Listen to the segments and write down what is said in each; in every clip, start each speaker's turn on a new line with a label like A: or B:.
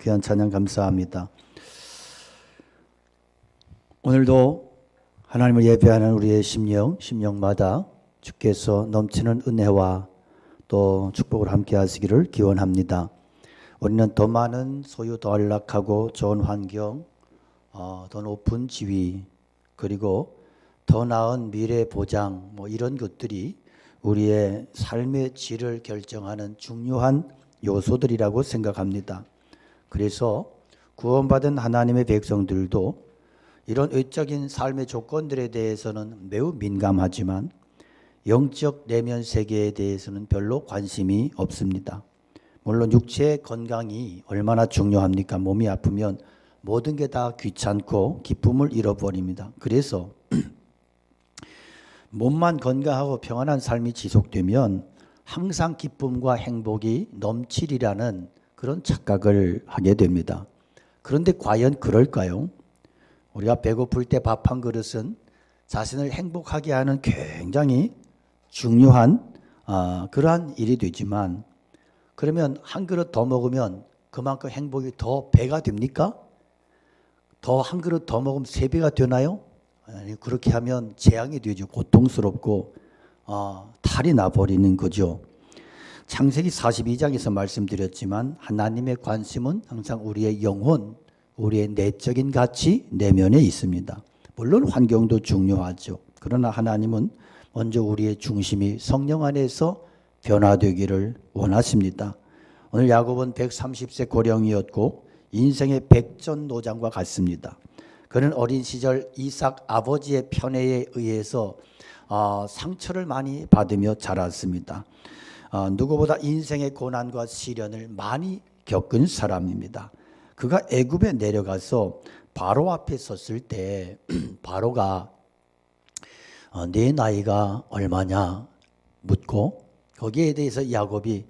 A: 귀한 찬양 감사합니다. 오늘도 하나님을 예배하는 우리의 심령마다 주께서 넘치는 은혜와 또 축복을 함께 하시기를 기원합니다. 우리는 더 많은 소유, 더 안락하고 좋은 환경, 더 높은 지위, 그리고 더 나은 미래 보장, 이런 것들이 우리의 삶의 질을 결정하는 중요한 요소들이라고 생각합니다. 그래서 구원받은 하나님의 백성들도 이런 외적인 삶의 조건들에 대해서는 매우 민감하지만 영적 내면 세계에 대해서는 별로 관심이 없습니다. 물론 육체의 건강이 얼마나 중요합니까? 몸이 아프면 모든 게 다 귀찮고 기쁨을 잃어버립니다. 그래서 몸만 건강하고 평안한 삶이 지속되면 항상 기쁨과 행복이 넘치리라는 그런 착각을 하게 됩니다. 그런데 과연 그럴까요? 우리가 배고플 때 밥 한 그릇은 자신을 행복하게 하는 굉장히 중요한 그러한 일이 되지만, 그러면 한 그릇 더 먹으면 그만큼 행복이 더 배가 됩니까? 더 한 그릇 더 먹으면 3배가 되나요? 아니, 그렇게 하면 재앙이 되죠. 고통스럽고 탈이 나버리는 거죠. 창세기 42장에서 말씀드렸지만 하나님의 관심은 항상 우리의 영혼, 우리의 내적인 가치, 내면에 있습니다. 물론 환경도 중요하죠. 그러나 하나님은 먼저 우리의 중심이 성령 안에서 변화되기를 원하십니다. 오늘 야곱은 130세 고령이었고 인생의 백전노장과 같습니다. 그는 어린 시절 이삭 아버지의 편애에 의해서 상처를 많이 받으며 자랐습니다. 누구보다 인생의 고난과 시련을 많이 겪은 사람입니다. 그가 애굽에 내려가서 바로 앞에 섰을 때 바로가 네 나이가 얼마냐 묻고, 거기에 대해서 야곱이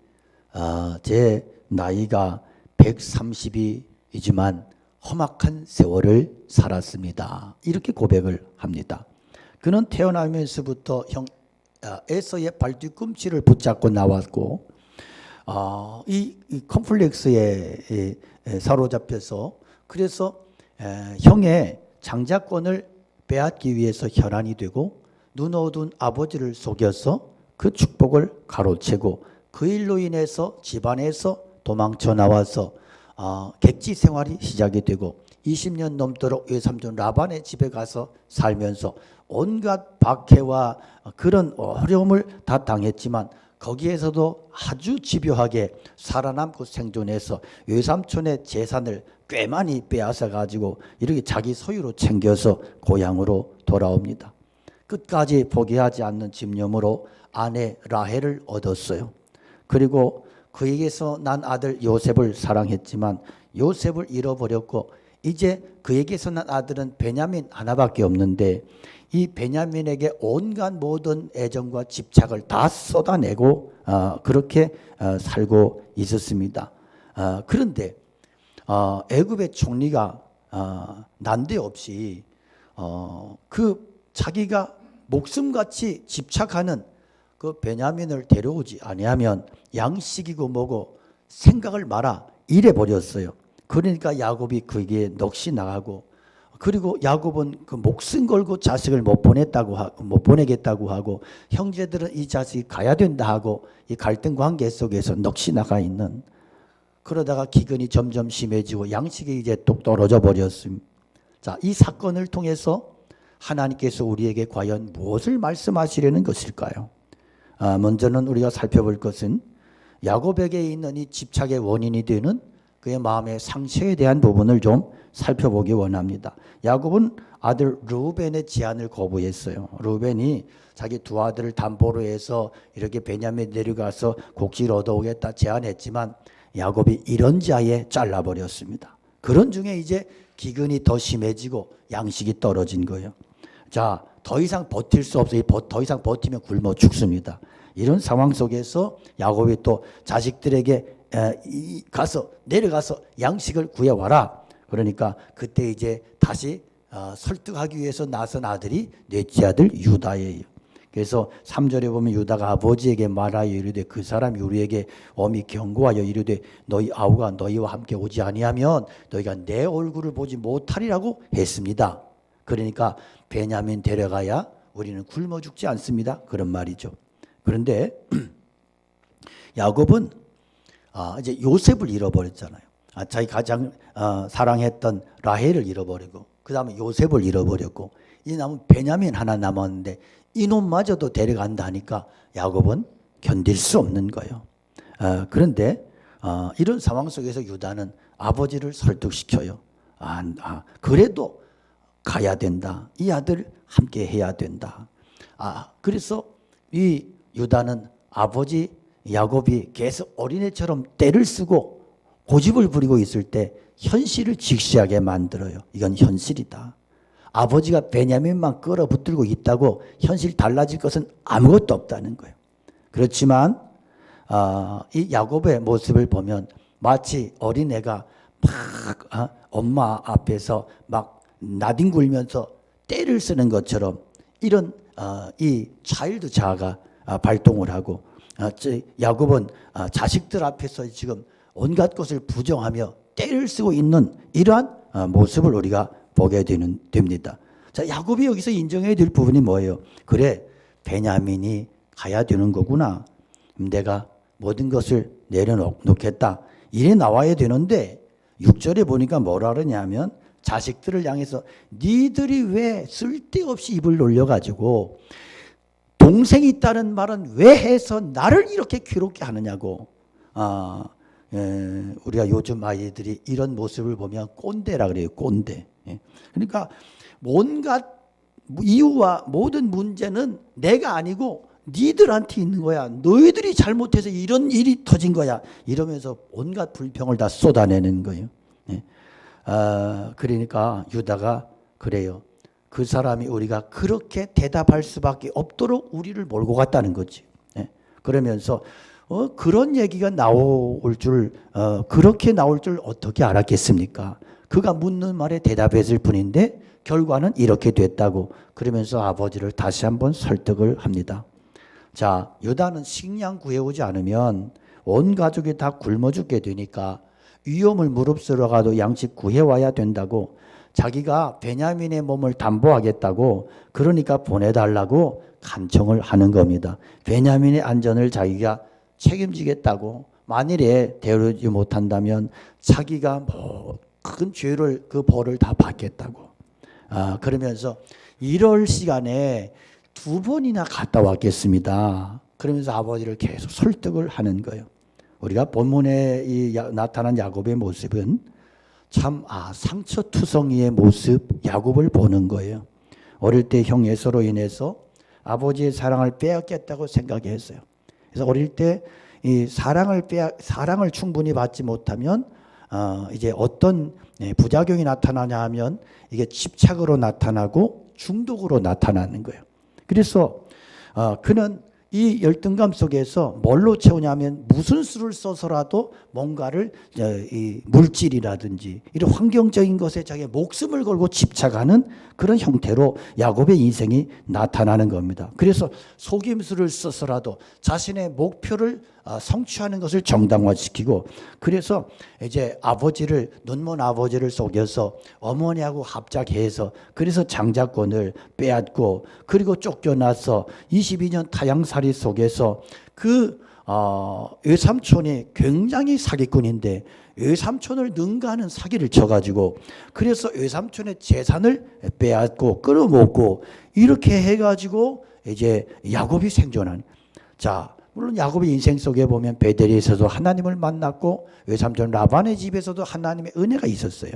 A: 제 나이가 130이지만 험악한 세월을 살았습니다, 이렇게 고백을 합니다. 그는 태어나면서부터 에서의 발뒤꿈치를 붙잡고 나왔고 이 컴플렉스에 사로잡혀서, 그래서 형의 장자권을 빼앗기 위해서 혈안이 되고 눈 어두운 아버지를 속여서 그 축복을 가로채고 그 일로 인해서 집안에서 도망쳐 나와서 객지 생활이 시작이 되고 20년 넘도록 외삼촌 라반의 집에 가서 살면서 온갖 박해와 그런 어려움을 다 당했지만 거기에서도 아주 집요하게 살아남고 생존해서 외삼촌의 재산을 꽤 많이 빼앗아 가지고 이렇게 자기 소유로 챙겨서 고향으로 돌아옵니다. 끝까지 포기하지 않는 집념으로 아내 라헬을 얻었어요. 그리고 그에게서 난 아들 요셉을 사랑했지만 요셉을 잃어버렸고 이제 그에게서 난 아들은 베냐민 하나밖에 없는데 이 베냐민에게 온갖 모든 애정과 집착을 다 쏟아내고 그렇게 살고 있었습니다. 그런데 애굽의 총리가 난데없이 그 자기가 목숨같이 집착하는 그 베냐민을 데려오지 아니하면 양식이고 뭐고 생각을 마라 이래 버렸어요. 그러니까 야곱이 그에게 넋이 나가고, 그리고 야곱은 그 목숨 걸고 자식을 못 보내겠다고 하고 형제들은 이 자식이 가야 된다 하고 이 갈등 관계 속에서 넋이 나가 있는, 그러다가 기근이 점점 심해지고 양식이 이제 뚝 떨어져 버렸습니다. 자, 이 사건을 통해서 하나님께서 우리에게 과연 무엇을 말씀하시려는 것일까요? 먼저는 우리가 살펴볼 것은 야곱에게 있는 이 집착의 원인이 되는 그의 마음의 상처에 대한 부분을 좀 살펴보기 원합니다. 야곱은 아들 르우벤의 제안을 거부했어요. 르우벤이 자기 두 아들을 담보로 해서 이렇게 베냐민에 내려가서 곡식을 얻어오겠다 제안했지만 야곱이 이런 자에 잘라버렸습니다. 그런 중에 이제 기근이 더 심해지고 양식이 떨어진 거예요. 자, 더 이상 버틸 수 없어요. 더 이상 버티면 굶어 죽습니다. 이런 상황 속에서 야곱이 또 자식들에게 내려가서 양식을 구해와라. 그러니까 그때 이제 다시 설득하기 위해서 나선 아들이 넷째 아들 유다예요. 그래서 3절에 보면 유다가 아버지에게 말하여 이르되 그 사람이 우리에게 엄히 경고하여 이르되 너희 아우가 너희와 함께 오지 아니하면 너희가 내 얼굴을 보지 못하리라고 했습니다. 그러니까 베냐민 데려가야 우리는 굶어 죽지 않습니다. 그런 말이죠. 그런데 야곱은 이제 요셉을 잃어버렸잖아요. 자기 가장 사랑했던 라헬을 잃어버리고 그 다음에 요셉을 잃어버렸고 이제 남은 베냐민 하나 남았는데 이놈마저도 데려간다 하니까 야곱은 견딜 수 없는 거예요. 그런데 이런 상황 속에서 유다는 아버지를 설득시켜요. 그래도 가야 된다. 이 아들 함께 해야 된다. 그래서 이 유다는 아버지 야곱이 계속 어린애처럼 떼를 쓰고 고집을 부리고 있을 때 현실을 직시하게 만들어요. 이건 현실이다. 아버지가 베냐민만 끌어붙들고 있다고 현실 달라질 것은 아무것도 없다는 거예요. 그렇지만 이 야곱의 모습을 보면 마치 어린애가 막 엄마 앞에서 막 나뒹굴면서 떼를 쓰는 것처럼 이런 이 차일드 자아가 발동을 하고 야곱은 자식들 앞에서 지금 온갖 것을 부정하며 떼를 쓰고 있는 이러한 모습을 우리가 보게 됩니다. 자, 야곱이 여기서 인정해야 될 부분이 뭐예요? 그래, 베냐민이 가야 되는 거구나. 내가 모든 것을 내려놓겠다. 이래 나와야 되는데 6절에 보니까 뭐라 그러냐면 자식들을 향해서 니들이 왜 쓸데없이 입을 놀려가지고 동생이 있다는 말은 왜 해서 나를 이렇게 괴롭게 하느냐고. 우리가 요즘 아이들이 이런 모습을 보면 꼰대라 그래요. 꼰대. 그러니까 온갖 이유와 모든 문제는 내가 아니고 니들한테 있는 거야. 너희들이 잘못해서 이런 일이 터진 거야. 이러면서 온갖 불평을 다 쏟아내는 거예요. 그러니까 유다가 그래요. 그 사람이 우리가 그렇게 대답할 수밖에 없도록 우리를 몰고 갔다는 거지. 그러면서 그런 얘기가 나올 줄 그렇게 나올 줄 어떻게 알았겠습니까? 그가 묻는 말에 대답했을 뿐인데 결과는 이렇게 됐다고. 그러면서 아버지를 다시 한번 설득을 합니다. 자, 유다는 식량 구해오지 않으면 온 가족이 다 굶어 죽게 되니까 위험을 무릅쓰러 가도 양식 구해와야 된다고, 자기가 베냐민의 몸을 담보하겠다고, 그러니까 보내달라고 간청을 하는 겁니다. 베냐민의 안전을 자기가 책임지겠다고, 만일에 데려오지 못한다면 자기가 큰 죄를 그 벌을 다 받겠다고. 그러면서 이럴 시간에 2번이나 갔다 왔겠습니다. 그러면서 아버지를 계속 설득을 하는 거예요. 우리가 본문에 나타난 야곱의 모습은 참 상처투성이의 모습, 야곱을 보는 거예요. 어릴 때 형 에서로 인해서 아버지의 사랑을 빼앗겠다고 생각했어요. 그래서 어릴 때 이 사랑을 충분히 받지 못하면 이제 어떤 부작용이 나타나냐 하면 이게 집착으로 나타나고 중독으로 나타나는 거예요. 그래서 그는 이 열등감 속에서 뭘로 채우냐면 무슨 수를 써서라도 뭔가를 이 물질이라든지 이런 환경적인 것에 자기의 목숨을 걸고 집착하는 그런 형태로 야곱의 인생이 나타나는 겁니다. 그래서 속임수를 써서라도 자신의 목표를 성취하는 것을 정당화시키고, 그래서 이제 아버지를, 눈먼 아버지를 속여서 어머니하고 합작해서 그래서 장자권을 빼앗고, 그리고 쫓겨나서 22년 타향살이 속에서 그 외삼촌이 굉장히 사기꾼인데 외삼촌을 능가하는 사기를 쳐가지고, 그래서 외삼촌의 재산을 빼앗고 끌어모고, 이렇게 해가지고 이제 야곱이 생존한. 자, 물론 야곱의 인생 속에 보면 베델에서도 하나님을 만났고 외삼촌 라반의 집에서도 하나님의 은혜가 있었어요.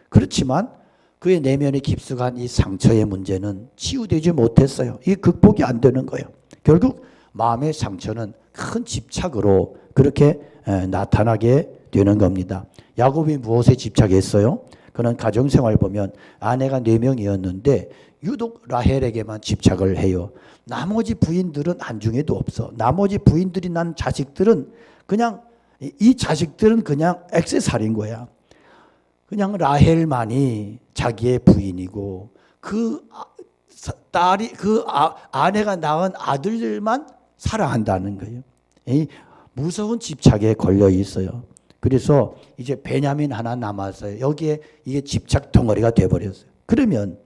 A: 그렇지만 그의 내면에 깊숙한 이 상처의 문제는 치유되지 못했어요. 이게 극복이 안 되는 거예요. 결국 마음의 상처는 큰 집착으로 그렇게 나타나게 되는 겁니다. 야곱이 무엇에 집착했어요? 그는 가정생활 보면 아내가 4명이었는데 유독 라헬에게만 집착을 해요. 나머지 부인들은 안중에도 없어. 나머지 부인들이 난 자식들은 그냥, 이 자식들은 그냥 액세서리인 거야. 그냥 라헬만이 자기의 부인이고 그 딸이 아내가 낳은 아들들만 사랑한다는 거예요. 이 무서운 집착에 걸려 있어요. 그래서 이제 베냐민 하나 남았어요. 여기에 이게 집착 덩어리가 돼버렸어요. 그러면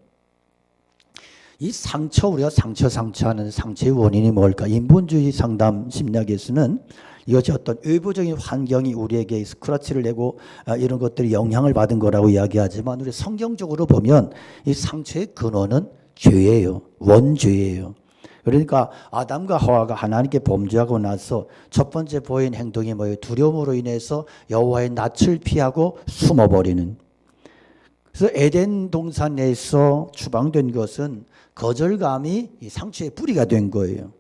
A: 이 상처, 우리가 상처하는 상처의 원인이 뭘까? 인본주의 상담 심리학에서는 이것이 어떤 외부적인 환경이 우리에게 스크래치를 내고 이런 것들이 영향을 받은 거라고 이야기하지만, 우리 성경적으로 보면 이 상처의 근원은 죄예요. 원죄예요. 그러니까 아담과 하와가 하나님께 범죄하고 나서 첫 번째 보인 행동이 뭐예요? 두려움으로 인해서 여호와의 낯을 피하고 숨어버리는. 그래서 에덴 동산 내에서 추방된 것은 거절감이 이 상처의 뿌리가 된 거예요.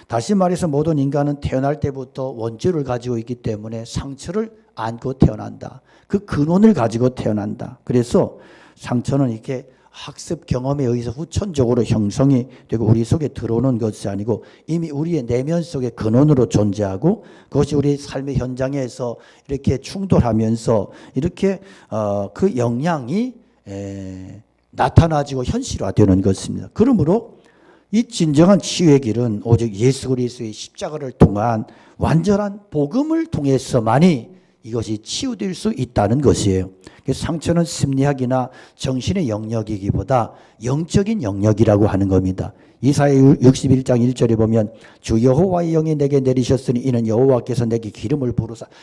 A: 다시 말해서 모든 인간은 태어날 때부터 원죄를 가지고 있기 때문에 상처를 안고 태어난다. 그 근원을 가지고 태어난다. 그래서 상처는 이렇게 학습 경험에 의해서 후천적으로 형성이 되고 우리 속에 들어오는 것이 아니고 이미 우리의 내면 속에 근원으로 존재하고, 그것이 우리 삶의 현장에서 이렇게 충돌하면서 이렇게 그 영향이 나타나지고 현실화되는 것입니다. 그러므로 이 진정한 치유의 길은 오직 예수 그리스도의 십자가를 통한 완전한 복음을 통해서만이 이것이 치유될 수 있다는 것이에요. 상처는 심리학이나 정신의 영역이기보다 영적인 영역이라고 하는 겁니다. 이사야 61장 1절에 보면 주 여호와의 영이 내게 내리셨으니 이는 여호와께서 내게 기름을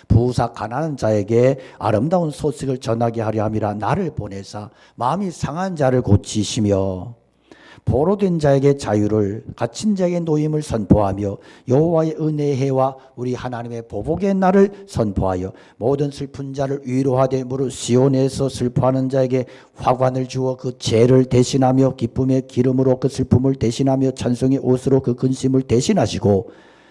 A: 부으사 가난한 자에게 아름다운 소식을 전하게 하려 함이라. 나를 보내사 마음이 상한 자를 고치시며 포로된 자에게 자유를, 갇힌 자에게 노임을 선포하며 여호와의 은혜의 해와 우리 하나님의 보복의 날을 선포하여 모든 슬픈 자를 위로하되 무릇 시온에서 슬퍼하는 자에게 화관을 주어 그 죄를 대신하며 기쁨의 기름으로 그 슬픔을 대신하며 찬송의 옷으로 그 근심을 대신하시고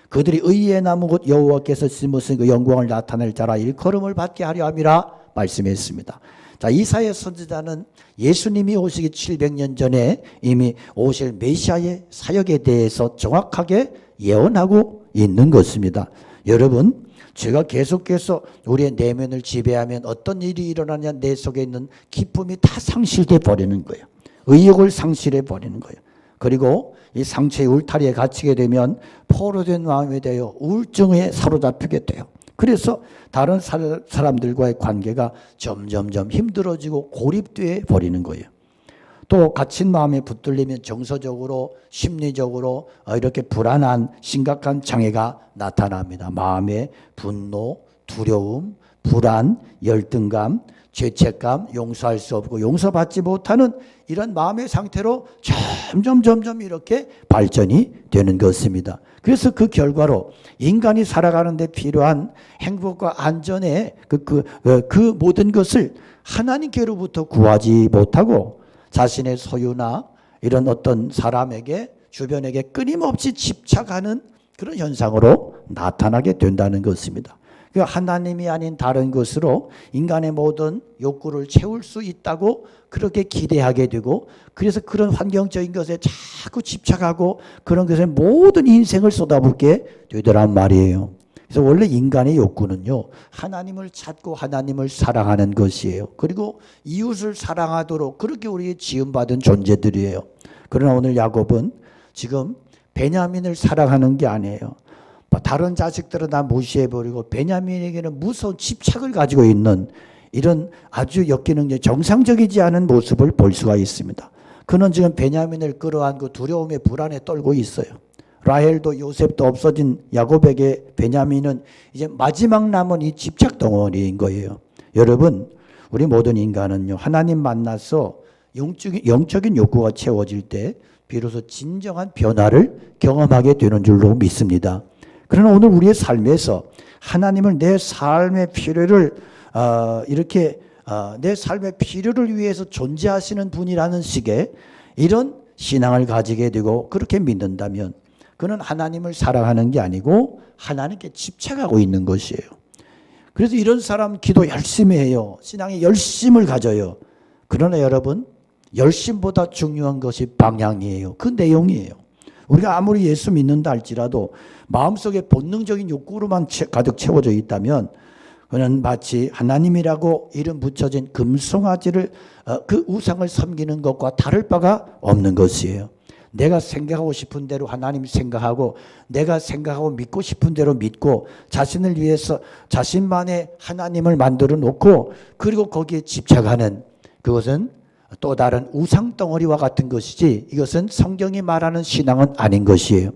A: 그들이 의의 나무 곧 여호와께서 심으신 그 영광을 나타낼 자라 일컬음을 받게 하려 함이라 말씀했습니다. 자, 이사야 선지자는 예수님이 오시기 700년 전에 이미 오실 메시아의 사역에 대해서 정확하게 예언하고 있는 것입니다. 여러분, 제가 계속해서 우리의 내면을 지배하면 어떤 일이 일어나냐, 내 속에 있는 기쁨이 다 상실돼 버리는 거예요. 의욕을 상실해 버리는 거예요. 그리고 이 상처의 울타리에 갇히게 되면 포로된 마음이 되어 우울증에 사로잡히게 돼요. 그래서 다른 사람들과의 관계가 점점점 힘들어지고 고립돼 버리는 거예요. 또 갇힌 마음에 붙들리면 정서적으로 심리적으로 이렇게 불안한 심각한 장애가 나타납니다. 마음에 분노, 두려움, 불안, 열등감, 죄책감, 용서할 수 없고 용서받지 못하는 이런 마음의 상태로 점점 이렇게 발전이 되는 것입니다. 그래서 그 결과로 인간이 살아가는 데 필요한 행복과 안전의 그 모든 것을 하나님께로부터 구하지 못하고 자신의 소유나 이런 어떤 사람에게, 주변에게 끊임없이 집착하는 그런 현상으로 나타나게 된다는 것입니다. 하나님이 아닌 다른 것으로 인간의 모든 욕구를 채울 수 있다고 그렇게 기대하게 되고, 그래서 그런 환경적인 것에 자꾸 집착하고 그런 것에 모든 인생을 쏟아붓게 되더란 말이에요. 그래서 원래 인간의 욕구는요, 하나님을 찾고 하나님을 사랑하는 것이에요. 그리고 이웃을 사랑하도록 그렇게 우리에게 지음받은 존재들이에요. 그러나 오늘 야곱은 지금 베냐민을 사랑하는 게 아니에요. 다른 자식들은 다 무시해버리고 베냐민에게는 무서운 집착을 가지고 있는 이런 아주 역기능력, 정상적이지 않은 모습을 볼 수가 있습니다. 그는 지금 베냐민을 끌어안고 두려움에 불안에 떨고 있어요. 라헬도 요셉도 없어진 야곱에게 베냐민은 이제 마지막 남은 이 집착 덩어리인 거예요. 여러분, 우리 모든 인간은요, 하나님 만나서 영적인 욕구가 채워질 때 비로소 진정한 변화를 경험하게 되는 줄로 믿습니다. 그러나 오늘 우리의 삶에서 하나님을 내 삶의 필요를 내 삶의 필요를 위해서 존재하시는 분이라는 식의 이런 신앙을 가지게 되고 그렇게 믿는다면 그는 하나님을 사랑하는 게 아니고 하나님께 집착하고 있는 것이에요. 그래서 이런 사람 기도 열심히 해요. 신앙에 열심을 가져요. 그러나 여러분, 열심보다 중요한 것이 방향이에요. 그 내용이에요. 우리가 아무리 예수 믿는다 할지라도 마음속에 본능적인 욕구로만 가득 채워져 있다면 그는 마치 하나님이라고 이름 붙여진 금송아지를 그 우상을 섬기는 것과 다를 바가 없는 것이에요. 내가 생각하고 싶은 대로 하나님 생각하고 내가 생각하고 믿고 싶은 대로 믿고 자신을 위해서 자신만의 하나님을 만들어 놓고 그리고 거기에 집착하는 그것은 또 다른 우상 덩어리와 같은 것이지 이것은 성경이 말하는 신앙은 아닌 것이에요.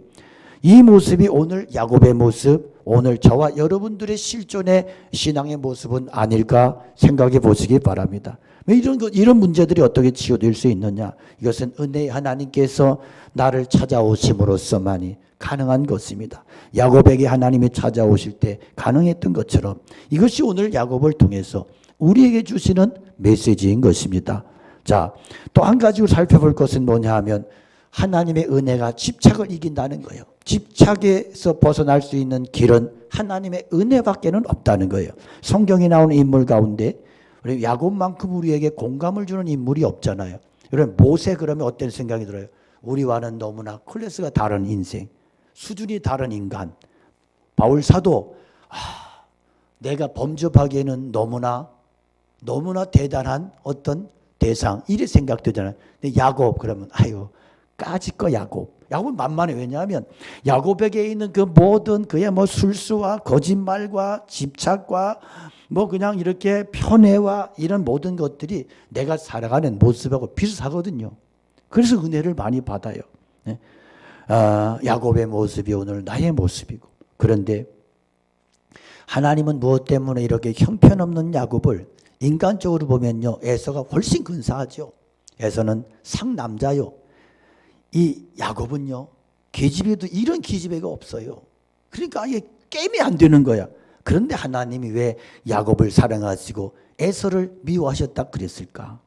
A: 이 모습이 오늘 야곱의 모습, 오늘 저와 여러분들의 실존의 신앙의 모습은 아닐까 생각해 보시기 바랍니다. 이런 문제들이 어떻게 치유될 수 있느냐? 이것은 은혜의 하나님께서 나를 찾아오심으로써만이 가능한 것입니다. 야곱에게 하나님이 찾아오실 때 가능했던 것처럼 이것이 오늘 야곱을 통해서 우리에게 주시는 메시지인 것입니다. 자, 또 한 가지로 살펴볼 것은 뭐냐 하면 하나님의 은혜가 집착을 이긴다는 거예요. 집착에서 벗어날 수 있는 길은 하나님의 은혜밖에는 없다는 거예요. 성경에 나오는 인물 가운데 우리 야곱만큼 우리에게 공감을 주는 인물이 없잖아요. 여러분 모세 그러면 어떤 생각이 들어요? 우리와는 너무나 클래스가 다른 인생, 수준이 다른 인간. 바울 사도 내가 범접하기에는 너무나 대단한 어떤 대상 이래 생각되잖아요. 근데 야곱 그러면 아유 까짓거 야곱은 만만해. 왜냐하면 야곱에게 있는 그 모든 그의 뭐 술수와 거짓말과 집착과 뭐 그냥 이렇게 편애와 이런 모든 것들이 내가 살아가는 모습하고 비슷하거든요. 그래서 은혜를 많이 받아요. 네? 야곱의 모습이 오늘 나의 모습이고 그런데 하나님은 무엇 때문에 이렇게 형편없는 야곱을 인간적으로 보면요 에서가 훨씬 근사하죠. 에서는 상남자요. 이 야곱은요 계집애도 이런 계집애가 없어요. 그러니까 아예 게임이 안 되는 거야. 그런데 하나님이 왜 야곱을 사랑하시고 에서를 미워하셨다 그랬을까?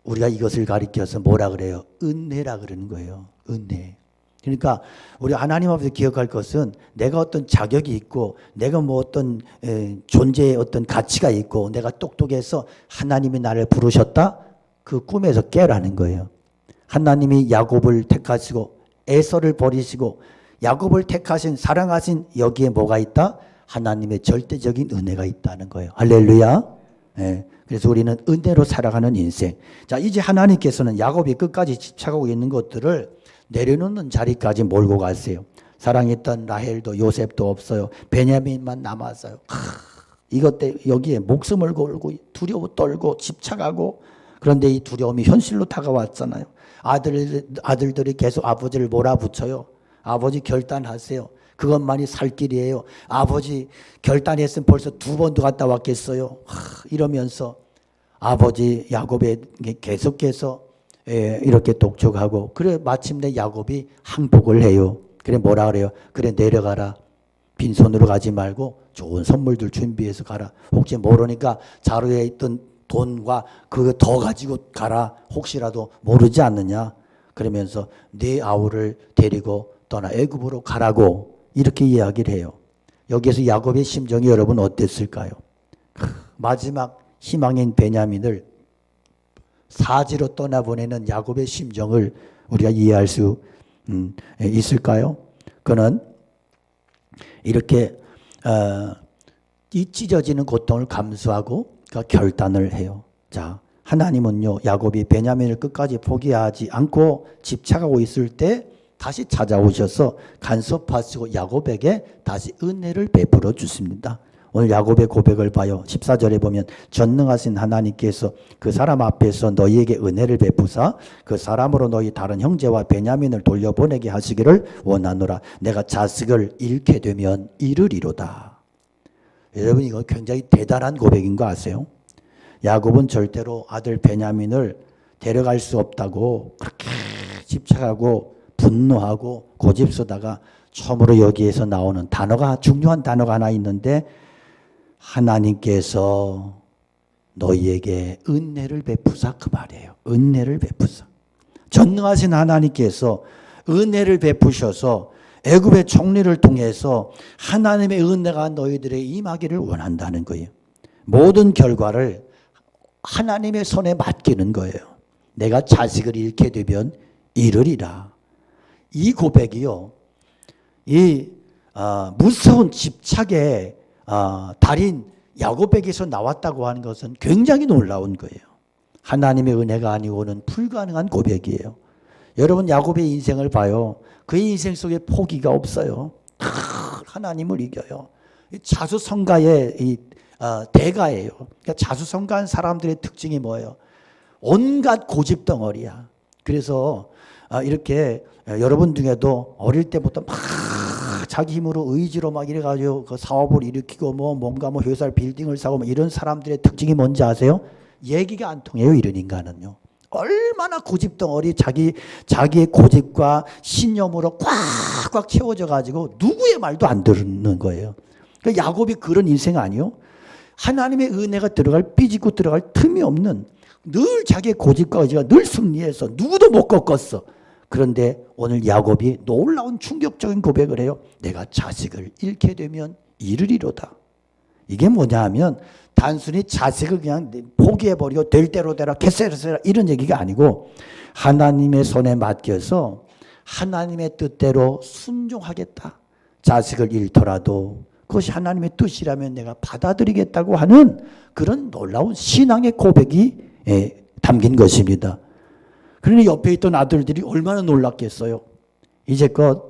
A: 우리가 이것을 가리켜서 뭐라 그래요? 은혜라 그러는 거예요. 은혜. 그러니까 우리 하나님 앞에서 기억할 것은 내가 어떤 자격이 있고 내가 뭐 어떤 존재의 어떤 가치가 있고 내가 똑똑해서 하나님이 나를 부르셨다? 그 꿈에서 깨라는 거예요. 하나님이 야곱을 택하시고 에서를 버리시고 야곱을 택하신 사랑하신 여기에 뭐가 있다? 하나님의 절대적인 은혜가 있다는 거예요. 할렐루야. 네. 그래서 우리는 은혜로 살아가는 인생. 자, 이제 하나님께서는 야곱이 끝까지 집착하고 있는 것들을 내려놓는 자리까지 몰고 갔어요. 사랑했던 라헬도 요셉도 없어요. 베냐민만 남았어요. 이것 때문에 여기에 목숨을 걸고 두려워 떨고 집착하고 그런데 이 두려움이 현실로 다가왔잖아요. 아들들이 계속 아버지를 몰아붙여요. 아버지 결단하세요. 그것만이 살 길이에요. 아버지 결단했으면 벌써 2번도 갔다 왔겠어요. 이러면서 아버지 야곱에게 계속해서 이렇게 독촉하고 그래 마침내 야곱이 항복을 해요. 그래 뭐라 그래요? 그래 내려가라. 빈손으로 가지 말고 좋은 선물들 준비해서 가라. 혹시 모르니까 자루에 있던 돈과 그거 더 가지고 가라. 혹시라도 모르지 않느냐. 그러면서 네 아우를 데리고 떠나 애굽으로 가라고 이렇게 이야기를 해요. 여기에서 야곱의 심정이 여러분 어땠을까요? 마지막 희망인 베냐민을 사지로 떠나보내는 야곱의 심정을 우리가 이해할 수 있을까요? 그는 이렇게 이 찢어지는 고통을 감수하고 결단을 해요. 자, 하나님은요 야곱이 베냐민을 끝까지 포기하지 않고 집착하고 있을 때 다시 찾아오셔서 간섭하시고 야곱에게 다시 은혜를 베풀어 주십니다. 오늘 야곱의 고백을 봐요. 14절에 보면 전능하신 하나님께서 그 사람 앞에서 너희에게 은혜를 베푸사 그 사람으로 너희 다른 형제와 베냐민을 돌려보내게 하시기를 원하노라. 내가 자식을 잃게 되면 잃으리로다. 여러분 이거 굉장히 대단한 고백인 거 아세요? 야곱은 절대로 아들 베냐민을 데려갈 수 없다고 그렇게 집착하고 분노하고 고집쓰다가 처음으로 여기에서 나오는 단어가 중요한 단어가 하나 있는데 하나님께서 너희에게 은혜를 베푸사 그 말이에요. 은혜를 베푸사. 전능하신 하나님께서 은혜를 베푸셔서 애굽의 총리를 통해서 하나님의 은혜가 너희들에게 임하기를 원한다는 거예요. 모든 결과를 하나님의 손에 맡기는 거예요. 내가 자식을 잃게 되면 잃으리라. 이 고백이요. 이 무서운 집착의 달인 야곱에게서 나왔다고 하는 것은 굉장히 놀라운 거예요. 하나님의 은혜가 아니고는 불가능한 고백이에요. 여러분 야곱의 인생을 봐요. 그의 인생 속에 포기가 없어요. 하나님을 이겨요. 자수성가의 대가예요. 그러니까 자수성가한 사람들의 특징이 뭐예요? 온갖 고집 덩어리야. 그래서 이렇게 여러분 중에도 어릴 때부터 막 자기 힘으로 의지로 막 이래가지고 그 사업을 일으키고 뭔가 회사 빌딩을 사고 이런 사람들의 특징이 뭔지 아세요? 얘기가 안 통해요. 이런 인간은요. 얼마나 고집 덩어리 자기의 고집과 신념으로 꽉꽉 채워져 가지고 누구의 말도 안 듣는 거예요. 그러니까 야곱이 그런 인생 아니요? 하나님의 은혜가 삐지고 들어갈 틈이 없는 늘 자기의 고집과 의지가 늘 승리해서 누구도 못 꺾었어. 그런데 오늘 야곱이 놀라운 충격적인 고백을 해요. 내가 자식을 잃게 되면 이르리로다. 이게 뭐냐 하면 단순히 자식을 그냥 포기해버리고 될 대로 되라 개세라 이런 얘기가 아니고 하나님의 손에 맡겨서 하나님의 뜻대로 순종하겠다. 자식을 잃더라도 그것이 하나님의 뜻이라면 내가 받아들이겠다고 하는 그런 놀라운 신앙의 고백이 담긴 것입니다. 그러니 옆에 있던 아들들이 얼마나 놀랐겠어요. 이제껏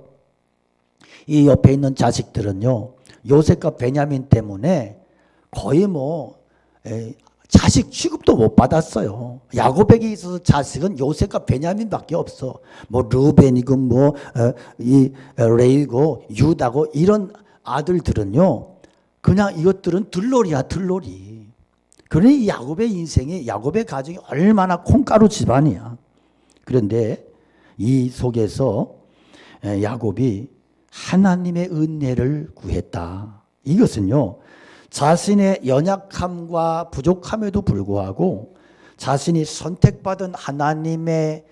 A: 이 옆에 있는 자식들은요, 요셉과 베냐민 때문에 거의 자식 취급도 못 받았어요. 야곱에게 있어서 자식은 요셉과 베냐민밖에 없어. 르벤이고 레이고 유다고 이런 아들들은요, 그냥 이것들은 들놀이야, 들놀이. 그러니 야곱의 인생이, 야곱의 가정이 얼마나 콩가루 집안이야. 그런데 이 속에서 야곱이 하나님의 은혜를 구했다. 이것은요, 자신의 연약함과 부족함에도 불구하고 자신이 선택받은 하나님의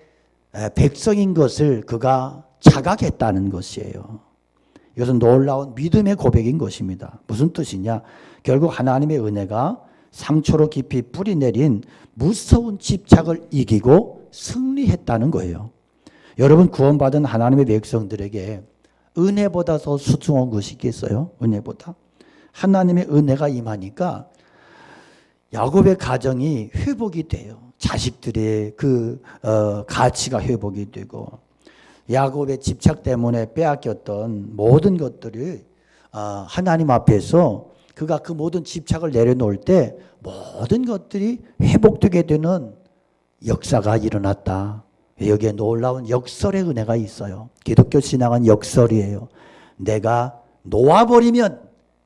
A: 백성인 것을 그가 자각했다는 것이에요. 이것은 놀라운 믿음의 고백인 것입니다. 무슨 뜻이냐? 결국 하나님의 은혜가 상처로 깊이 뿌리내린 무서운 집착을 이기고 승리했다는 거예요. 여러분 구원받은 하나님의 백성들에게 은혜보다 더 소중한 것이 있겠어요? 은혜보다? 하나님의 은혜가 임하니까 야곱의 가정이 회복이 돼요. 자식들의 가치가 회복이 되고 야곱의 집착 때문에 빼앗겼던 모든 것들이 하나님 앞에서 그가 그 모든 집착을 내려놓을 때 모든 것들이 회복되게 되는 역사가 일어났다. 여기에 놀라운 역설의 은혜가 있어요. 기독교 신앙은 역설이에요. 내가 놓아버리면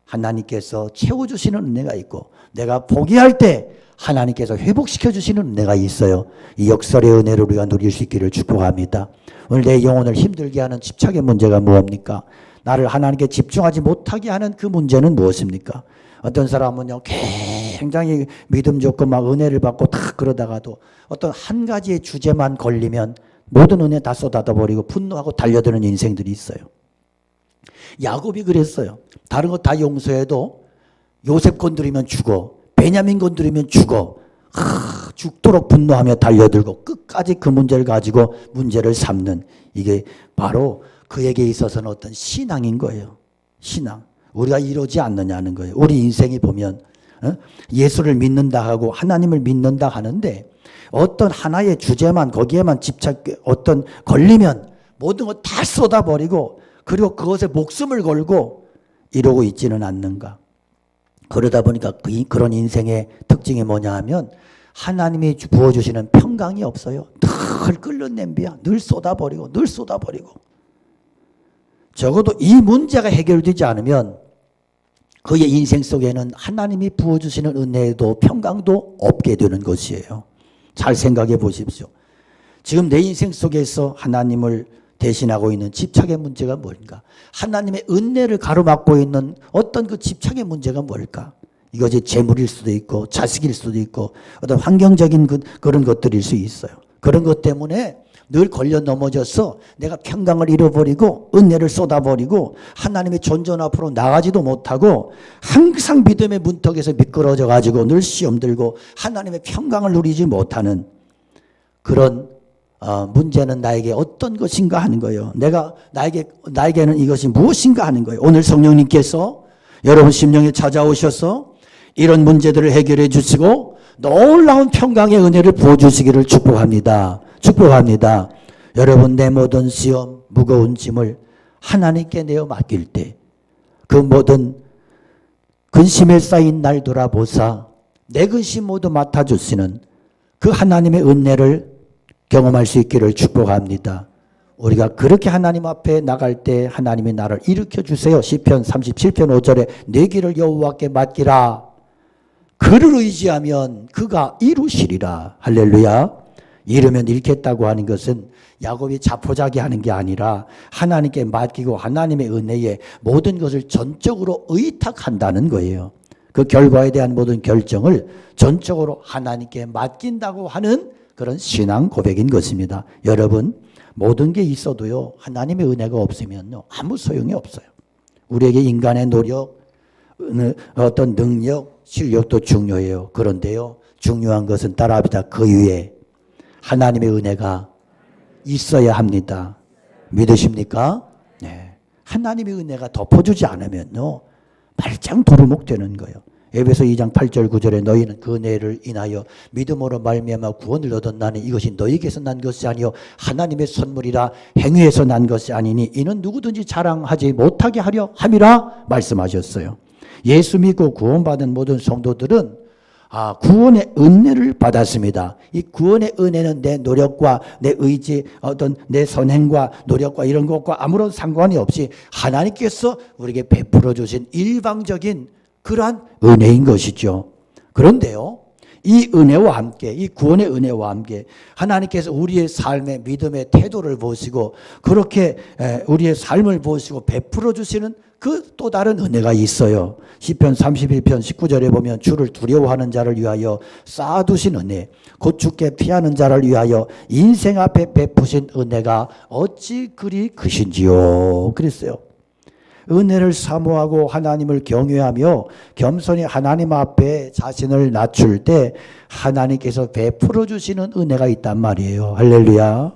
A: 하나님께서 채워주시는 은혜가 있고 내가 포기할 때 하나님께서 회복시켜주시는 은혜가 있어요. 이 역설의 은혜를 우리가 누릴 수 있기를 축복합니다. 오늘 내 영혼을 힘들게 하는 집착의 문제가 무엇입니까? 나를 하나님께 집중하지 못하게 하는 그 문제는 무엇입니까? 어떤 사람은요 굉장히 믿음 좋고 막 은혜를 받고 다 그러다가도 어떤 한 가지의 주제만 걸리면 모든 은혜 다 쏟아버리고 분노하고 달려드는 인생들이 있어요. 야곱이 그랬어요. 다른 거 다 용서해도 요셉 건드리면 죽어, 베냐민 건드리면 죽어, 죽도록 분노하며 달려들고 끝까지 그 문제를 가지고 문제를 삼는, 이게 바로 그에게 있어서는 어떤 신앙인 거예요. 신앙. 우리가 이러지 않느냐는 거예요. 우리 인생이 보면 예수를 믿는다 하고 하나님을 믿는다 하는데 어떤 하나의 주제만 거기에만 어떤 걸리면 모든 거 다 쏟아버리고 그리고 그것에 목숨을 걸고 이러고 있지는 않는가. 그러다 보니까 그런 인생의 특징이 뭐냐 하면 하나님이 부어주시는 평강이 없어요. 늘 끓는 냄비야. 늘 쏟아버리고 늘 쏟아버리고. 적어도 이 문제가 해결되지 않으면 그의 인생 속에는 하나님이 부어주시는 은혜도 평강도 없게 되는 것이에요. 잘 생각해 보십시오. 지금 내 인생 속에서 하나님을 대신하고 있는 집착의 문제가 뭘까? 하나님의 은혜를 가로막고 있는 어떤 그 집착의 문제가 뭘까? 이것이 재물일 수도 있고 자식일 수도 있고 어떤 환경적인 그런 것들일 수 있어요. 그런 것 때문에 늘 걸려 넘어져서 내가 평강을 잃어버리고 은혜를 쏟아버리고 하나님의 존전 앞으로 나가지도 못하고 항상 믿음의 문턱에서 미끄러져 가지고 늘 시험 들고 하나님의 평강을 누리지 못하는 그런 문제는 나에게 어떤 것인가 하는 거예요. 나에게는 이것이 무엇인가 하는 거예요. 오늘 성령님께서 여러분 심령에 찾아오셔서 이런 문제들을 해결해 주시고 놀라운 평강의 은혜를 부어주시기를 축복합니다. 축복합니다. 여러분 내 모든 시험 무거운 짐을 하나님께 내어 맡길 때 그 모든 근심에 쌓인 날 돌아보사 내 근심 모두 맡아주시는 그 하나님의 은혜를 경험할 수 있기를 축복합니다. 우리가 그렇게 하나님 앞에 나갈 때 하나님이 나를 일으켜 주세요. 시편 37편 5절에 내 길을 여호와께 맡기라. 그를 의지하면 그가 이루시리라. 할렐루야. 이루면 잃겠다고 하는 것은 야곱이 자포자기하는 게 아니라 하나님께 맡기고 하나님의 은혜에 모든 것을 전적으로 의탁한다는 거예요. 그 결과에 대한 모든 결정을 전적으로 하나님께 맡긴다고 하는 그런 신앙 고백인 것입니다. 여러분 모든 게 있어도요 하나님의 은혜가 없으면요 아무 소용이 없어요. 우리에게 인간의 노력, 어떤 능력, 실력도 중요해요. 그런데요 중요한 것은 따라합니다. 그 위에 하나님의 은혜가 있어야 합니다. 믿으십니까? 네. 하나님의 은혜가 덮어주지 않으면요 말짱 도루묵 되는 거예요. 에베소 2장 8절 9절에 너희는 그 은혜를 인하여 믿음으로 말미암아 구원을 얻었나니 이것이 너희에게서 난 것이 아니요 하나님의 선물이라 행위에서 난 것이 아니니 이는 누구든지 자랑하지 못하게 하려 함이라 말씀하셨어요. 예수 믿고 구원받은 모든 성도들은 구원의 은혜를 받았습니다. 이 구원의 은혜는 내 노력과 내 의지, 어떤 내 선행과 노력과 이런 것과 아무런 상관이 없이 하나님께서 우리에게 베풀어 주신 일방적인 그러한 은혜인 것이죠. 그런데요, 이 은혜와 함께, 이 구원의 은혜와 함께 하나님께서 우리의 삶의 믿음의 태도를 보시고 그렇게 우리의 삶을 보시고 베풀어 주시는 그 또 다른 은혜가 있어요. 시편 31편 19절에 보면 주를 두려워하는 자를 위하여 쌓아두신 은혜, 곧 주께 피하는 자를 위하여 인생 앞에 베푸신 은혜가 어찌 그리 크신지요. 그랬어요. 은혜를 사모하고 하나님을 경외하며 겸손히 하나님 앞에 자신을 낮출 때 하나님께서 베풀어 주시는 은혜가 있단 말이에요. 할렐루야.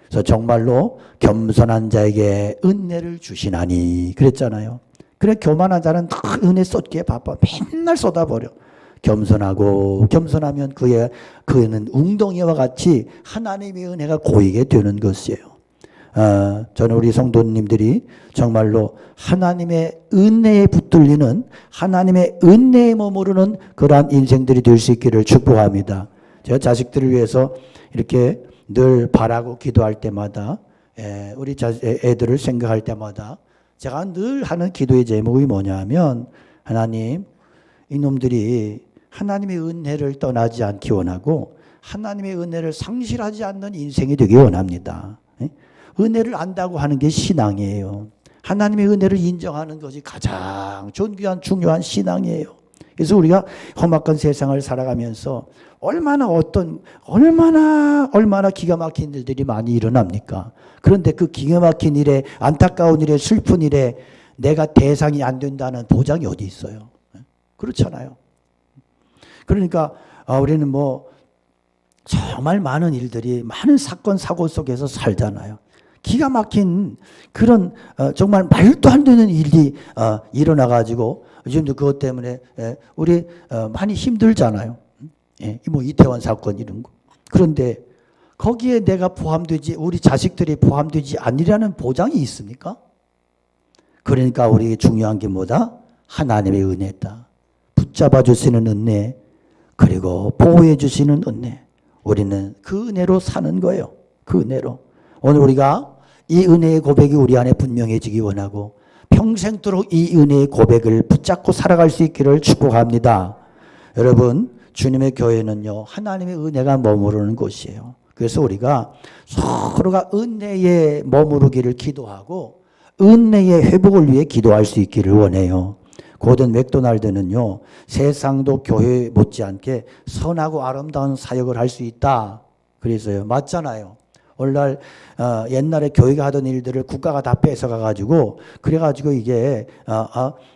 A: 그래서 정말로 겸손한 자에게 은혜를 주시나니 그랬잖아요. 그래 교만한 자는 은혜 쏟기에 바빠. 맨날 쏟아버려. 겸손하면 그는 웅덩이와 같이 하나님의 은혜가 고이게 되는 것이에요. 저는 우리 성도님들이 정말로 하나님의 은혜에 붙들리는 하나님의 은혜에 머무르는 그러한 인생들이 될 수 있기를 축복합니다. 제가 자식들을 위해서 이렇게 늘 바라고 기도할 때마다 우리 애들을 생각할 때마다 제가 늘 하는 기도의 제목이 뭐냐 하면 하나님 이놈들이 하나님의 은혜를 떠나지 않기 원하고 하나님의 은혜를 상실하지 않는 인생이 되기 원합니다. 은혜를 안다고 하는 게 신앙이에요. 하나님의 은혜를 인정하는 것이 가장 존귀한 중요한 신앙이에요. 그래서 우리가 험악한 세상을 살아가면서 얼마나 기가 막힌 일들이 많이 일어납니까? 그런데 그 기가 막힌 일에 안타까운 일에 슬픈 일에 내가 대상이 안 된다는 보장이 어디 있어요? 그렇잖아요. 그러니까 우리는 정말 많은 일들이 많은 사건 사고 속에서 살잖아요. 기가 막힌 그런 정말 말도 안 되는 일이 일어나가지고 요즘도 그것 때문에 우리 많이 힘들잖아요. 이태원 사건 이런 거. 그런데 거기에 내가 포함되지 우리 자식들이 포함되지 아니라는 보장이 있습니까? 그러니까 우리에게 중요한 게 뭐다? 하나님의 은혜다. 붙잡아 주시는 은혜 그리고 보호해 주시는 은혜. 우리는 그 은혜로 사는 거예요. 그 은혜로. 오늘 우리가 이 은혜의 고백이 우리 안에 분명해지기 원하고 평생도록 이 은혜의 고백을 붙잡고 살아갈 수 있기를 축복합니다. 여러분 주님의 교회는요 하나님의 은혜가 머무르는 곳이에요. 그래서 우리가 서로가 은혜에 머무르기를 기도하고 은혜의 회복을 위해 기도할 수 있기를 원해요. 고든 맥도날드는요 세상도 교회 못지않게 선하고 아름다운 사역을 할 수 있다 그래서요. 맞잖아요. 오늘날 옛날에 교회가 하던 일들을 국가가 다 뺏어가가지고 그래가지고 이게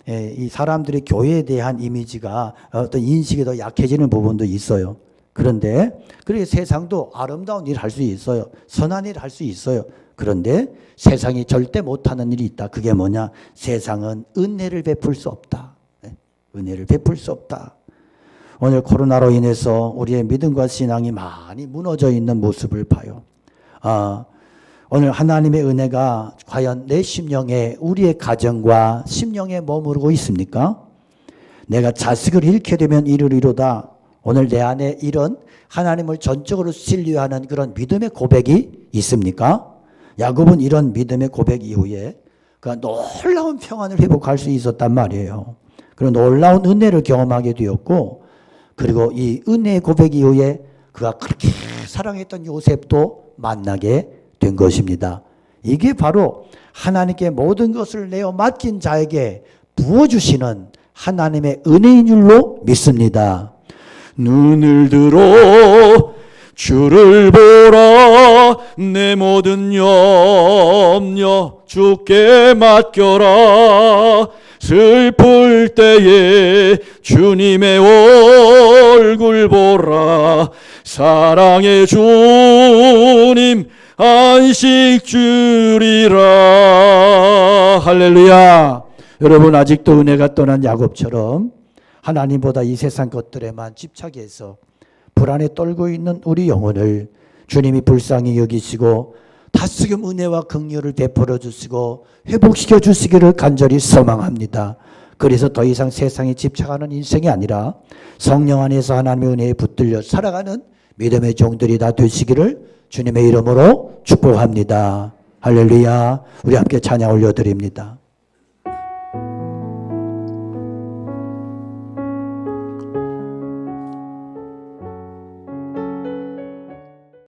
A: 이 사람들이 교회에 대한 이미지가 어떤 인식이 더 약해지는 부분도 있어요. 그런데 그렇게 세상도 아름다운 일을 할 수 있어요. 선한 일을 할 수 있어요. 그런데 세상이 절대 못하는 일이 있다. 그게 뭐냐? 세상은 은혜를 베풀 수 없다. 은혜를 베풀 수 없다. 오늘 코로나로 인해서 우리의 믿음과 신앙이 많이 무너져 있는 모습을 봐요. 오늘 하나님의 은혜가 과연 내 심령에, 우리의 가정과 심령에 머무르고 있습니까? 내가 자식을 잃게 되면 이르리로다. 오늘 내 안에 이런 하나님을 전적으로 신뢰하는 그런 믿음의 고백이 있습니까? 야곱은 이런 믿음의 고백 이후에 그 놀라운 평안을 회복할 수 있었단 말이에요. 그런 놀라운 은혜를 경험하게 되었고, 그리고 이 은혜의 고백 이후에 그가 그렇게 사랑했던 요셉도 만나게 된 것입니다. 이게 바로 하나님께 모든 것을 내어 맡긴 자에게 부어주시는 하나님의 은혜인 줄로 믿습니다.
B: 눈을 들어 주를 보라. 내 모든 염려 주께 맡겨라. 슬플 때에 주님의 얼굴 보라. 사랑의 주님 안식 주리라. 할렐루야.
A: 여러분, 아직도 은혜가 떠난 야곱처럼 하나님보다 이 세상 것들에만 집착해서 불안에 떨고 있는 우리 영혼을 주님이 불쌍히 여기시고 다스금 은혜와 긍휼을 베풀어 주시고 회복시켜 주시기를 간절히 소망합니다. 그래서 더 이상 세상에 집착하는 인생이 아니라 성령 안에서 하나님의 은혜에 붙들려 살아가는 믿음의 종들이 다 되시기를 주님의 이름으로 축복합니다. 할렐루야. 우리 함께 찬양 올려드립니다.